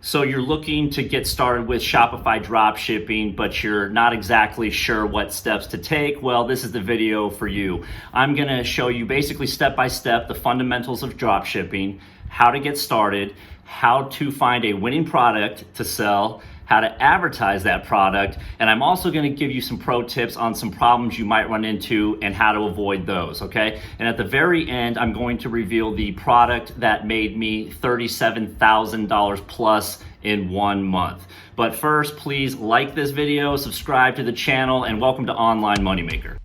So you're looking to get started with Shopify dropshipping, but you're not exactly sure what steps to take. Well, this is the video for you. I'm gonna show you basically step by step the fundamentals of dropshipping, how to get started, how to find a winning product to sell, how to advertise that product, and I'm also gonna give you some pro tips on some problems you might run into and how to avoid those, okay? And at the very end, I'm going to reveal the product that made me $37,000 plus in 1 month. But first, please like this video, subscribe to the channel, and welcome to Online Moneymaker.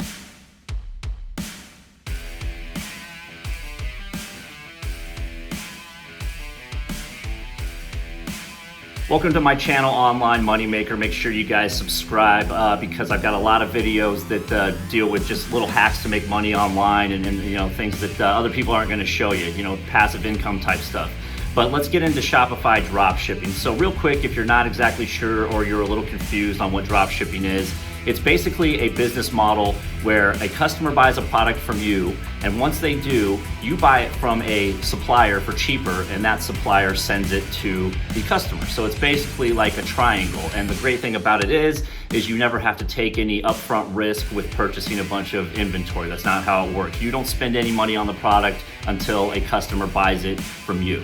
Welcome to my channel, Online Moneymaker. Make sure you guys subscribe because I've got a lot of videos that deal with just little hacks to make money online and you know, things that other people aren't gonna show you, you know, passive income type stuff. But let's get into Shopify dropshipping. So real quick, if you're not exactly sure or you're a little confused on what dropshipping is, it's basically a business model where a customer buys a product from you, and once they do, you buy it from a supplier for cheaper, and that supplier sends it to the customer. So it's basically like a triangle, and the great thing about it is you never have to take any upfront risk with purchasing a bunch of inventory. That's not how it works. You don't spend any money on the product until a customer buys it from you.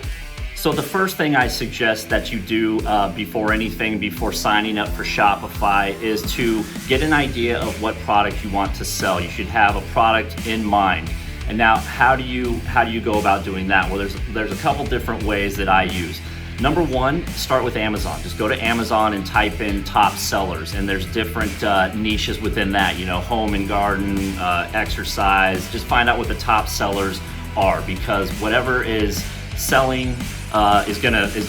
So the first thing I suggest that you do before signing up for Shopify is to get an idea of what product you want to sell. You should have a product in mind. And now, how do you go about doing that? Well, there's a couple different ways that I use. Number one, start with Amazon. Just go to Amazon and type in top sellers, and there's different niches within that. You know, home and garden, exercise. Just find out what the top sellers are, because whatever is selling is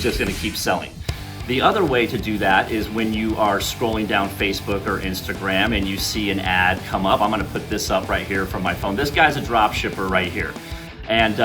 just gonna keep selling. The other way to do that is when you are scrolling down Facebook or Instagram and you see an ad come up. I'm gonna put this up right here from my phone. This guy's a drop shipper right here. And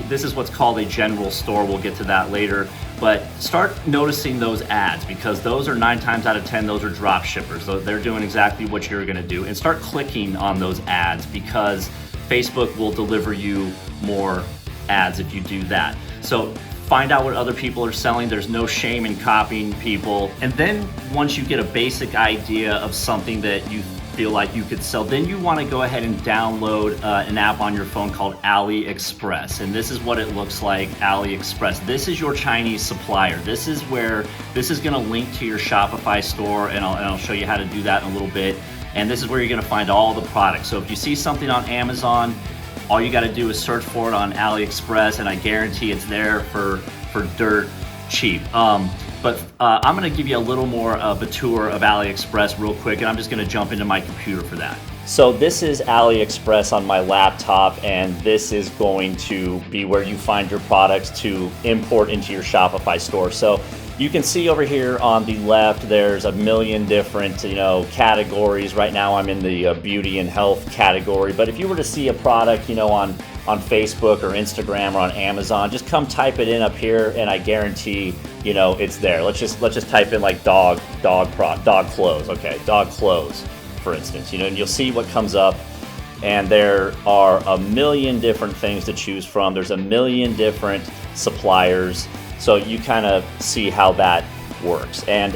this is what's called a general store. We'll get to that later. But start noticing those ads, because those are 9 times out of 10, those are drop shippers. So they're doing exactly what you're gonna do. And start clicking on those ads, because Facebook will deliver you more ads if you do that. So find out what other people are selling. There's no shame in copying people. And then once you get a basic idea of something that you feel like you could sell, then you want to go ahead and download an app on your phone called AliExpress. And this is what it looks like, AliExpress. This is your Chinese supplier. This is going to link to your Shopify store, and I'll show you how to do that in a little bit. And this is where you're going to find all the products. So if you see something on Amazon, all you got to do is search for it on AliExpress, and I guarantee it's there for dirt cheap. But I'm going to give you a little more of a tour of AliExpress real quick, and I'm just going to jump into my computer for that. So this is AliExpress on my laptop, and this is going to be where you find your products to import into your Shopify store. So you can see over here on the left, there's a million different, categories. Right now I'm in the beauty and health category. But if you were to see a product, on Facebook or Instagram or on Amazon, just come type it in up here, and I guarantee, it's there. Let's just type in like dog clothes. Okay, dog clothes, for instance. And you'll see what comes up. And there are a million different things to choose from. There's a million different suppliers. So you kind of see how that works. And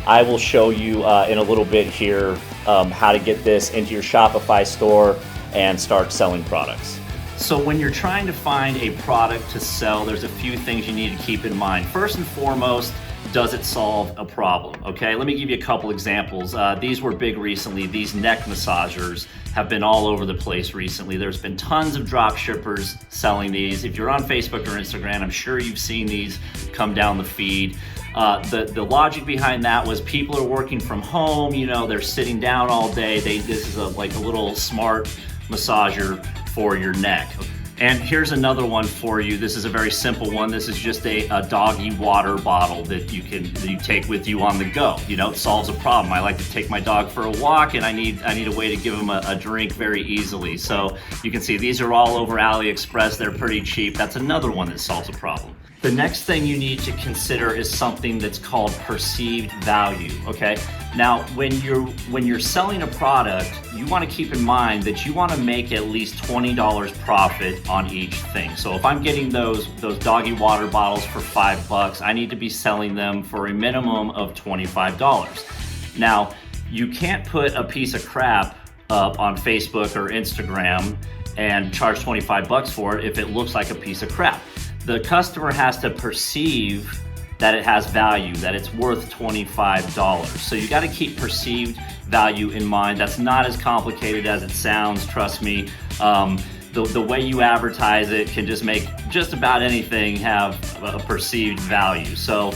I will show you in a little bit here how to get this into your Shopify store and start selling products. So when you're trying to find a product to sell, there's a few things you need to keep in mind. First and foremost, does it solve a problem? Okay, let me give you a couple examples. These were big recently. These neck massagers have been all over the place recently. There's been tons of drop shippers selling these. If you're on Facebook or Instagram, I'm sure you've seen these come down the feed. The logic behind that was people are working from home. They're sitting down all day. This is like a little smart massager for your neck. And here's another one for you. This is a very simple one. This is just a doggy water bottle that you take with you on the go. It solves a problem. I like to take my dog for a walk, and I need a way to give him a drink very easily. So you can see these are all over AliExpress. They're pretty cheap. That's another one that solves a problem. The next thing you need to consider is something that's called perceived value, okay? Now, when you're selling a product, you want to keep in mind that you want to make at least $20 profit on each thing. So if I'm getting those doggy water bottles for $5, I need to be selling them for a minimum of $25. Now, you can't put a piece of crap up on Facebook or Instagram and charge $25 for it if it looks like a piece of crap. The customer has to perceive that it has value, that it's worth $25. So you got to keep perceived value in mind. That's not as complicated as it sounds, trust me. The way you advertise it can just make just about anything have a perceived value. So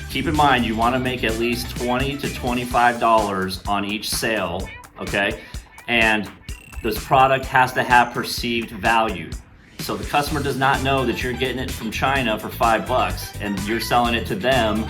keep in mind, you want to make at least $20 to $25 on each sale, okay? And this product has to have perceived value. So the customer does not know that you're getting it from China for $5 and you're selling it to them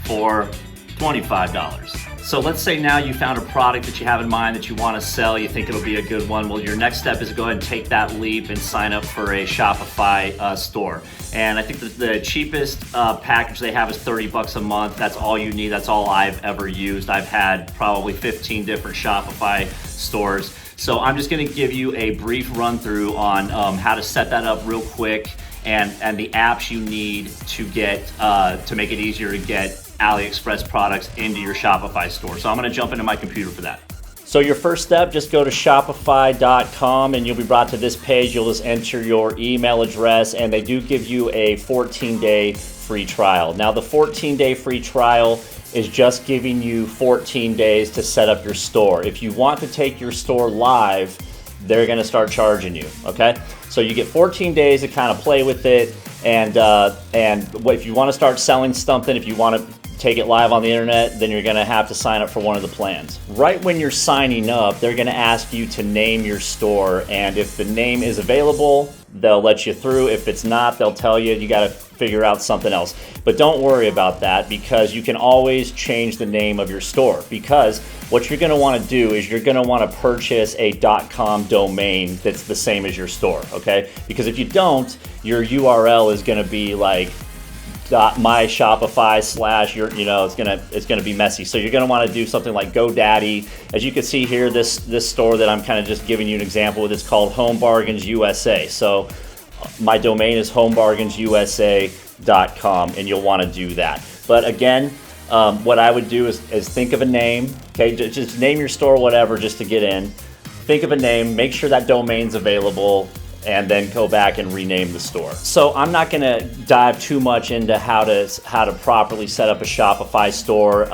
for $25. So let's say now you found a product that you have in mind that you want to sell, you think it'll be a good one. Well, your next step is to go ahead and take that leap and sign up for a Shopify store. And I think that the cheapest package they have is $30 a month. That's all you need. That's all I've ever used. I've had probably 15 different Shopify stores. So I'm just going to give you a brief run through on how to set that up real quick and the apps you need to get to make it easier to get AliExpress products into your Shopify store. So I'm going to jump into my computer for that. So your first step, just go to shopify.com and you'll be brought to this page. You'll just enter your email address and they do give you a 14-day free trial. Now the 14-day free trial is just giving you 14 days to set up your store. If you want to take your store live, they're gonna start charging you, okay? So you get 14 days to kind of play with it, and if you wanna start selling something, if you wanna take it live on the internet, then you're gonna have to sign up for one of the plans. Right when you're signing up, they're gonna ask you to name your store, and if the name is available, they'll let you through. If it's not, they'll tell you you gotta figure out something else. But don't worry about that because you can always change the name of your store, because what you're gonna wanna do is you're gonna wanna purchase a .com domain that's the same as your store, okay? Because if you don't, your URL is gonna be like my Shopify / it's gonna be messy. So you're gonna want to do something like GoDaddy. As you can see here, this store that I'm kind of just giving you an example with, it's called Home Bargains USA. So my domain is homebargainsusa.com, and you'll want to do that. But again, what I would do is think of a name. Okay, just name your store whatever, just to get in. Think of a name, make sure that domain's available, and then go back and rename the store. So I'm not gonna dive too much into how to properly set up a Shopify store.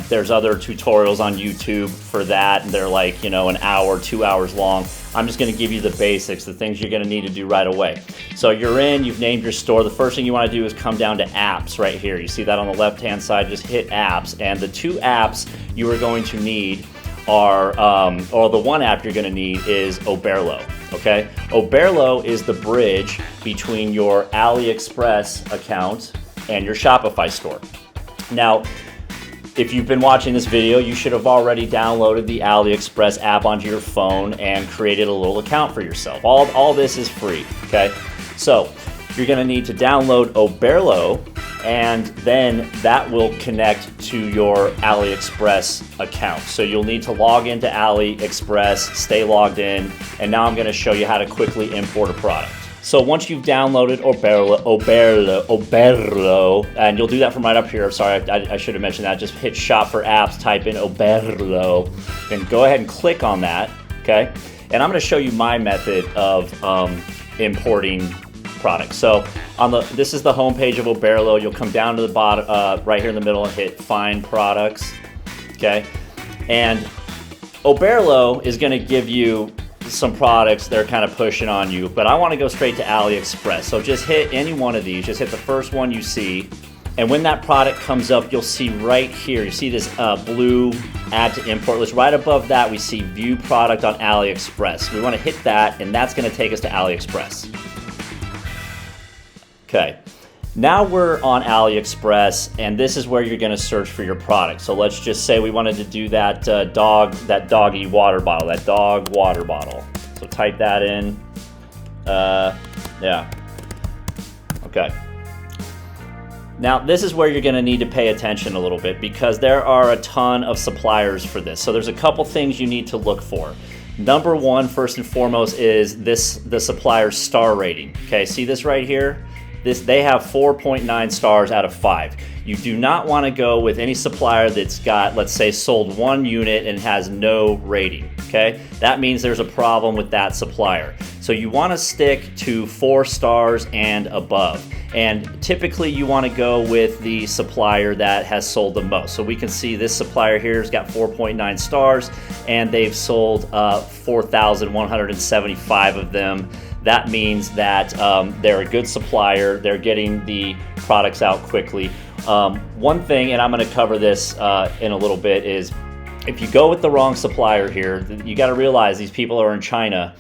There's other tutorials on YouTube for that, and they're like, an hour, 2 hours long. I'm just gonna give you the basics, the things you're gonna need to do right away. So you've named your store. The first thing you wanna do is come down to apps right here. You see that on the left-hand side, just hit apps. And the two apps you are going to need or the one app you're gonna need is Oberlo, okay? Oberlo is the bridge between your AliExpress account and your Shopify store. Now, if you've been watching this video, you should have already downloaded the AliExpress app onto your phone and created a little account for yourself. All this is free, okay? So you're gonna need to download Oberlo, and then that will connect to your AliExpress account. So you'll need to log into AliExpress, stay logged in, and now I'm gonna show you how to quickly import a product. So once you've downloaded Oberlo, and you'll do that from right up here. Sorry, I should have mentioned that. Just hit shop for apps, type in Oberlo, and go ahead and click on that, okay? And I'm gonna show you my method of importing products. So this is the homepage of Oberlo. You'll come down to the bottom, right here in the middle, and hit Find Products. Okay, and Oberlo is going to give you some products they're kind of pushing on you, but I want to go straight to AliExpress. So just hit any one of these. Just hit the first one you see, and when that product comes up, you'll see right here. You see this blue Add to Import list. Right above that, we see View Product on AliExpress. We want to hit that, and that's going to take us to AliExpress. Okay, now we're on AliExpress, and this is where you're going to search for your product. So let's just say we wanted to do that doggy water bottle, that dog water bottle. So type that in. Yeah. Okay. Now, this is where you're going to need to pay attention a little bit because there are a ton of suppliers for this. So there's a couple things you need to look for. Number one, first and foremost, is the supplier's star rating. Okay, see this right here? They have 4.9 stars out of 5. You do not want to go with any supplier that's got, let's say, sold 1 unit and has no rating. Okay, that means there's a problem with that supplier. So you want to stick to 4 stars and above. And typically you want to go with the supplier that has sold the most. So we can see this supplier here has got 4.9 stars and they've sold 4,175 of them. That means that they're a good supplier. They're getting the products out quickly. One thing, and I'm going to cover this in a little bit, is if you go with the wrong supplier here, you got to realize these people are in China.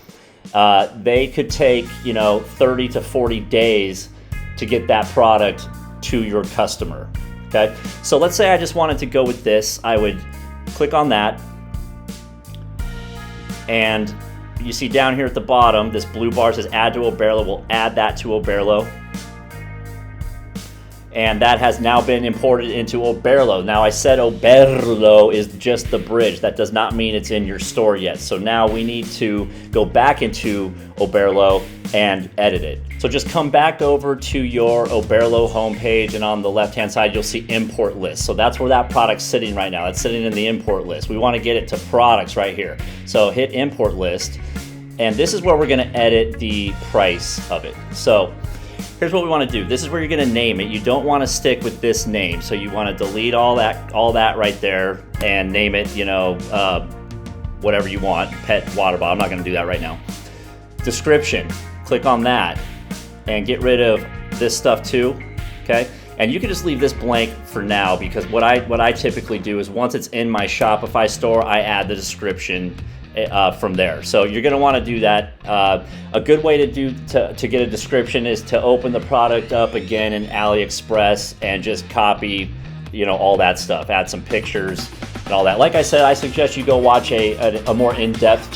They could take 30 to 40 days to get that product to your customer. Okay, so let's say I just wanted to go with this. I would click on that, and you see down here at the bottom, this blue bar says add to Oberlo. We'll add that to Oberlo. And that has now been imported into Oberlo. Now I said Oberlo is just the bridge. That does not mean it's in your store yet. So now we need to go back into Oberlo and edit it. So just come back over to your Oberlo homepage, and on the left-hand side you'll see import list. So that's where that product's sitting right now. It's sitting in the import list. We want to get it to products right here. So hit import list, and this is where we're going to edit the price of it. So here's what we want to do. This is where you're going to name it. You don't want to stick with this name. So you want to delete all that right there and name it, whatever you want. Pet water bottle. I'm not going to do that right now. Description. Click on that and get rid of this stuff too. Okay. And you can just leave this blank for now, because what I typically do is once it's in my Shopify store, I add the description from there. So you're going to want to do that. A good way to get a description is to open the product up again in AliExpress and just copy, all that stuff. Add some pictures and all that. Like I said, I suggest you go watch a more in-depth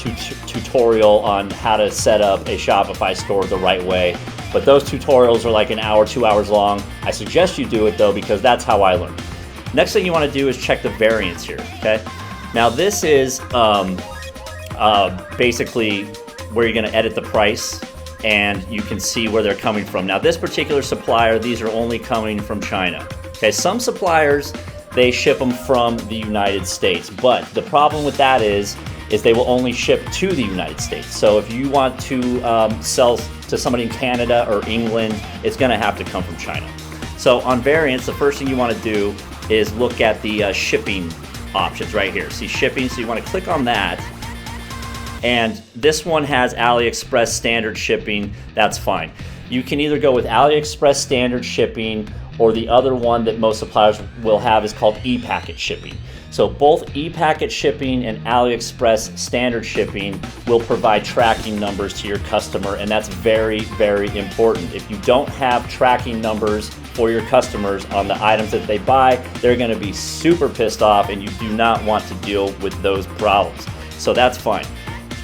tutorial on how to set up a Shopify store the right way. But those tutorials are like an hour, 2 hours long. I suggest you do it though, because that's how I learned. Next thing you want to do is check the variance here. Okay. Now this is basically where you're going to edit the price, and you can see where they're coming from. Now this particular supplier, these are only coming from China. Okay, some suppliers, they ship them from the United States, but the problem with that is they will only ship to the United States. So if you want to sell to somebody in Canada or England, it's going to have to come from China. So on variance, the first thing you want to do is look at the shipping options right here. See shipping, so you want to click on that. And this one has AliExpress standard shipping. That's fine. You can either go with AliExpress standard shipping, or the other one that most suppliers will have is called e-packet shipping. So both e-packet shipping and AliExpress standard shipping will provide tracking numbers to your customer, and that's very, very important. If you don't have tracking numbers for your customers on the items that they buy, they're going to be super pissed off, and you do not want to deal with those problems. So that's fine.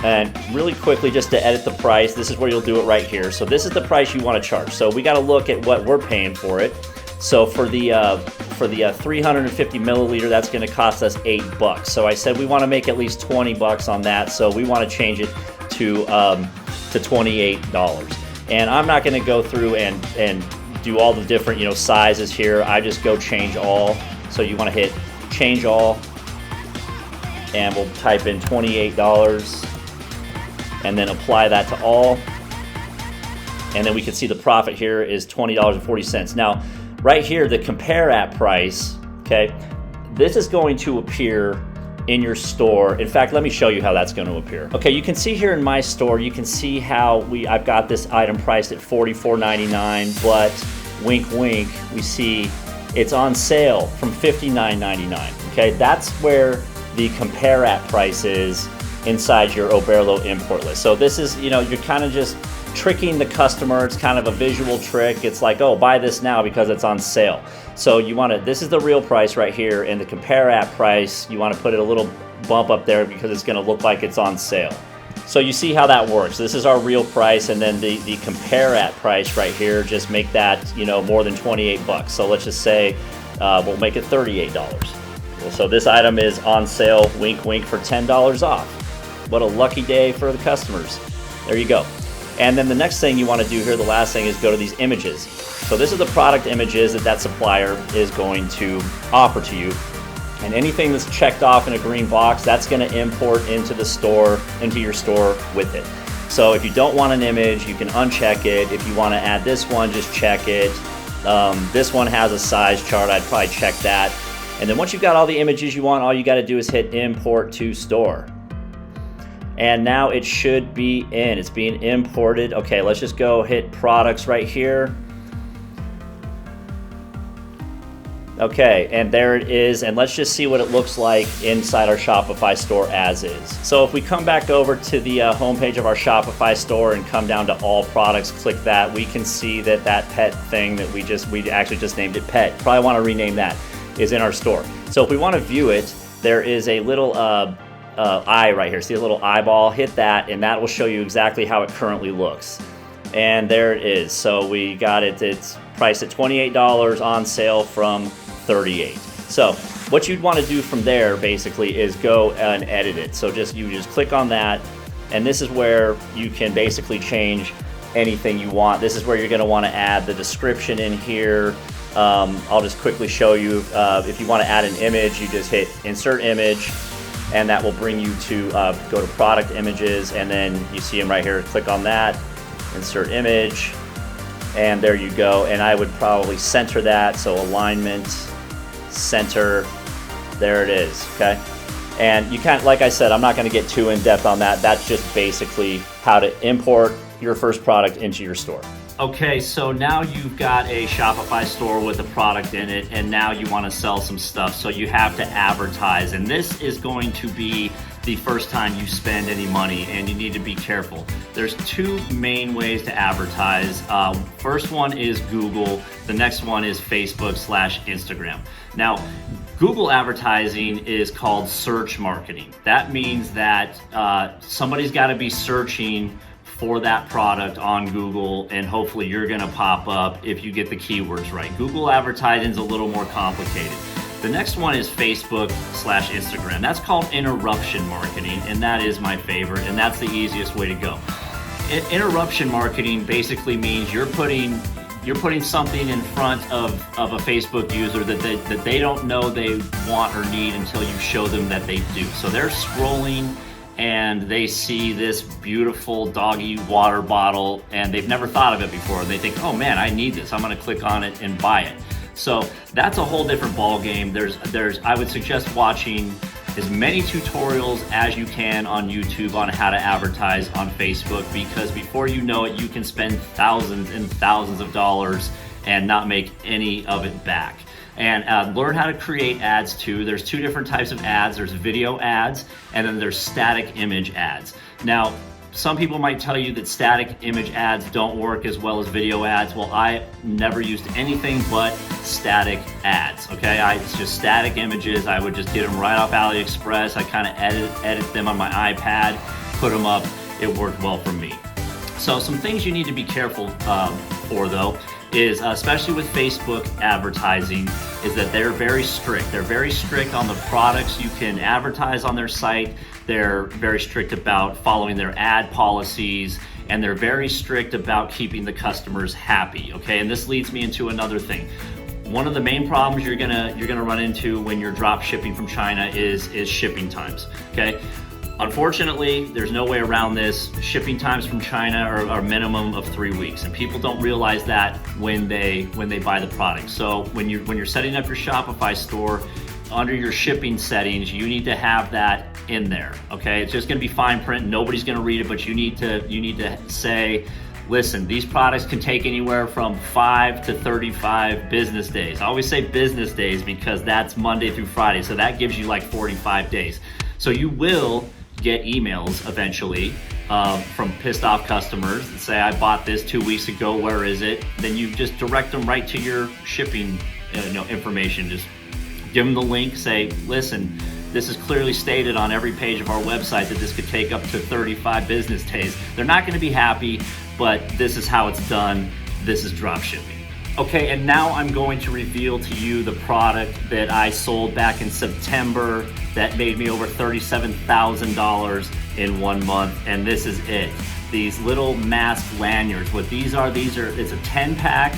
And really quickly, just to edit the price, this is where you'll do it right here. So this is the price you want to charge. So we got to look at what we're paying for it. So for the 350 milliliter, that's going to cost us $8. So I said we want to make at least $20 on that. So we want to change it to $28. And I'm not going to go through and do all the different sizes here. I just go change all. So you want to hit change all, and we'll type in $28. And then apply that to all, and then we can see the profit here is $20.40. Now right here, the compare at price, okay, this is going to appear in your store. In fact, let me show you how that's going to appear. Okay, you can see here in my store, you can see how I've got this item priced at $44.99, but wink wink, we see it's on sale from $59.99. Okay, that's where the compare at price is inside your Oberlo import list. So this is, you're kind of just tricking the customer. It's kind of a visual trick. It's like, oh, buy this now because it's on sale. So this is the real price right here, and the compare at price, you want to put it a little bump up there because it's going to look like it's on sale. So you see how that works. This is our real price, and then the compare at price right here, just make that, more than 28 bucks. So let's just say we'll make it $38. So this item is on sale, wink wink, for $10 off. What a lucky day for the customers. There you go. And then the next thing you want to do here, the last thing, is go to these images. So this is the product images that supplier is going to offer to you. And anything that's checked off in a green box, that's going to import into your store with it. So if you don't want an image, you can uncheck it. If you want to add this one, just check it. This one has a size chart. I'd probably check that. And then once you've got all the images you want, all you got to do is hit import to store. And now it should be in. It's being imported. Okay, let's just go hit products right here. Okay, and there it is, and let's just see what it looks like inside our Shopify store as is. So if we come back over to the homepage of our Shopify store and come down to all products, click that, we can see that pet thing that we actually just named it pet, probably want to rename that, is in our store. So if we want to view it, there is a little eye right here. See a little eyeball? Hit that, and that will show you exactly how it currently looks. And there it is. So we got it. It's priced at $28, on sale from $38. So what you'd want to do from there basically is go and edit it. So you just click on that, and this is where you can basically change anything you want. This is where you're going to want to add the description in here. I'll just quickly show you. If you want to add an image, you just hit insert image, and that will bring you to go to product images, and then you see them right here. Click on that, insert image, and there you go. And I would probably center that, so alignment, center, there it is, okay? And you can't, like I said, I'm not going to get too in depth on that. That's just basically how to import your first product into your store. Okay, so now you've got a Shopify store with a product in it, and now you want to sell some stuff, so you have to advertise. And this is going to be the first time you spend any money, and you need to be careful. There's two main ways to advertise. First one is Google. The next one is Facebook/Instagram. Now, Google advertising is called search marketing. That means that somebody's got to be searching for that product on Google, and hopefully you're gonna pop up if you get the keywords right. Google advertising is a little more complicated. The next one is Facebook/Instagram. That's called interruption marketing, and that is my favorite, and that's the easiest way to go. Interruption marketing basically means you're putting something in front of a Facebook user that they don't know they want or need until you show them that they do. So they're scrolling and they see this beautiful doggy water bottle, and they've never thought of it before. They think, oh man, I need this. I'm gonna click on it and buy it. So that's a whole different ball game. I would suggest watching as many tutorials as you can on YouTube on how to advertise on Facebook, because before you know it, you can spend thousands and thousands of dollars and not make any of it back. And learn how to create ads too. There's two different types of ads. There's video ads, and then there's static image ads. Now, some people might tell you that static image ads don't work as well as video ads. Well, I never used anything but static ads, okay? It's just static images. I would just get them right off AliExpress. I kind of edit them on my iPad, put them up. It worked well for me. So some things you need to be careful for though, is especially with Facebook advertising, is that they're very strict. They're very strict on the products you can advertise on their site. They're very strict about following their ad policies, and they're very strict about keeping the customers happy, okay? And this leads me into another thing. One of the main problems you're gonna run into when you're drop shipping from China is shipping times, okay? Unfortunately, there's no way around this. Shipping times from China are a minimum of 3 weeks, and people don't realize that when they buy the product. So when you're setting up your Shopify store, under your shipping settings, you need to have that in there. Okay, it's just going to be fine print. Nobody's going to read it, but you need to say, listen, these products can take anywhere from 5 to 35 business days. I always say business days because that's Monday through Friday, so that gives you like 45 days. So you will get emails eventually from pissed off customers that say, I bought this 2 weeks ago, where is it? Then you just direct them right to your shipping information. Just give them the link, say, listen, This is clearly stated on every page of our website that this could take up to 35 business days. They're not going to be happy, but this is how it's done. This is dropshipping. Okay, and now I'm going to reveal to you the product that I sold back in September that made me over $37,000 in 1 month, and this is it. These little mask lanyards. What these are, it's a 10-pack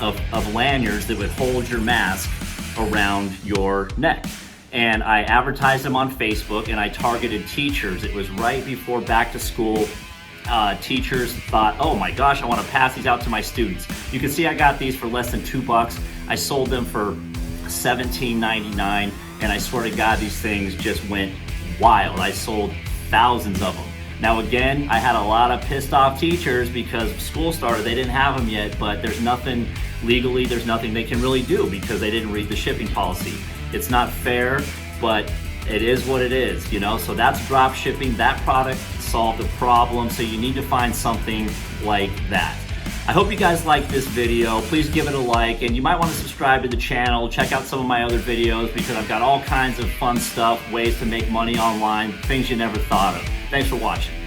of lanyards that would hold your mask around your neck. And I advertised them on Facebook, and I targeted teachers. It was right before back to school. Teachers thought, oh my gosh, I want to pass these out to my students. You can see I got these for less than $2. I sold them for $17.99, and I swear to God, these things just went wild. I sold thousands of them. Now again, I had a lot of pissed off teachers because school started, they didn't have them yet, but there's nothing legally, there's nothing they can really do because they didn't read the shipping policy. It's not fair, but it is what it is, you know? So that's drop shipping. That product solved the problem, so you need to find something like that. I hope you guys like this video. Please give it a like, and you might want to subscribe to the channel. Check out some of my other videos because I've got all kinds of fun stuff, ways to make money online, things you never thought of. Thanks for watching.